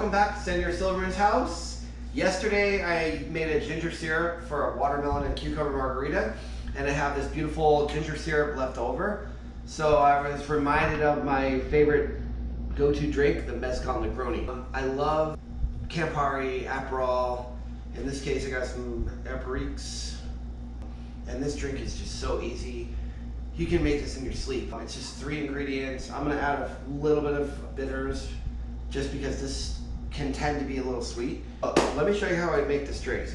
welcome back to Señor Silverman's house. Yesterday I made a ginger syrup for a watermelon and cucumber margarita, and I have this beautiful ginger syrup left over. So I was reminded of my favorite go-to drink, the Mezcal Negroni. I love Campari, Aperol. In this case I got some Aperix. And this drink is just so easy. You can make this in your sleep. It's just 3 ingredients. I'm gonna add a little bit of bitters just because this can tend to be a little sweet. Let me show you how I make this drink.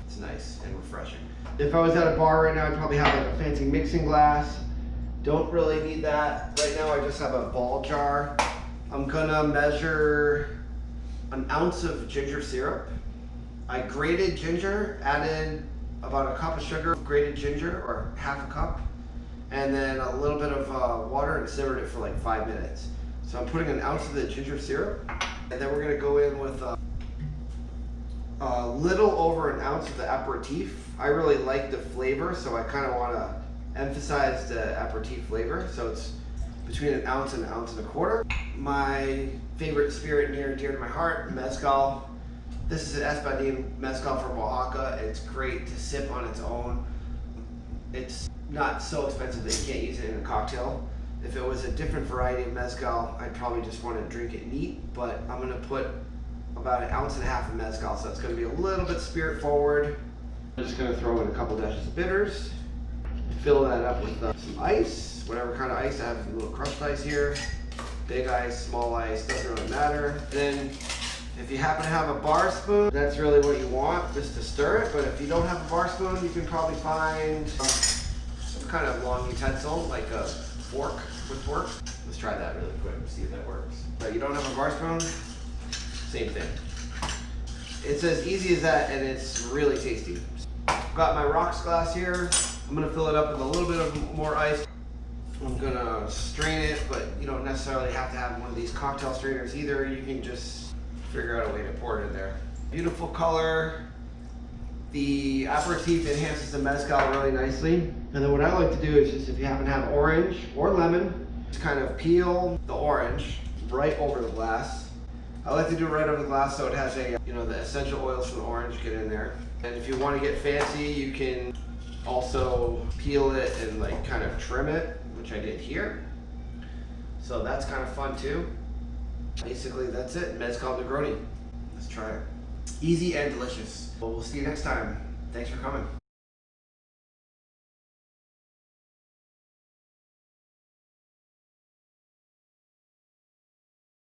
It's nice and refreshing. If I was at a bar right now, I'd probably have like a fancy mixing glass. Don't really need that. Right now I just have a ball jar. I'm gonna measure an ounce of ginger syrup. I grated ginger, added about a cup of sugar, grated ginger, or half a cup, and then a little bit of water, and simmered it for like 5 minutes. So I'm putting an ounce of the ginger syrup, and then we're gonna go in with a little over an ounce of the aperitif. I really like the flavor, so I kind of want to emphasize the aperitif flavor. So it's between an ounce and a quarter. My favorite spirit near and dear to my heart, Mezcal. This is an Espadin Mezcal from Oaxaca. It's great to sip on its own. It's not so expensive that you can't use it in a cocktail. If it was a different variety of Mezcal, I'd probably just want to drink it neat, but I'm going to put about 1.5 ounces of Mezcal, so it's going to be a little bit spirit forward. I'm just going to throw in a couple dashes of bitters, fill that up with some ice, whatever kind of ice. I have a little crushed ice here, big ice, small ice, doesn't really matter. Then if you happen to have a bar spoon, that's really what you want, just to stir it. But if you don't have a bar spoon, you can probably find some kind of long utensil, like a fork with fork. Let's try that really quick and see if that works. So you don't have a bar spoon, same thing. It's as easy as that, and it's really tasty. I've got my rocks glass here. I'm gonna fill it up with a little bit of more ice. I'm gonna strain it, but you don't necessarily have to have one of these cocktail strainers either. You can just figure out a way to pour it in there. Beautiful color. The aperitif enhances the mezcal really nicely. And then what I like to do is just, if you happen to have orange or lemon, just kind of peel the orange right over the glass. I like to do it right over the glass so it has a, the essential oils from the orange get in there. And if you want to get fancy, you can also peel it and like kind of trim it, which I did here. So that's kind of fun too. Basically that's it, Mezcal Negroni. Let's try it. Easy and delicious. Well, we'll see you next time. Thanks for coming.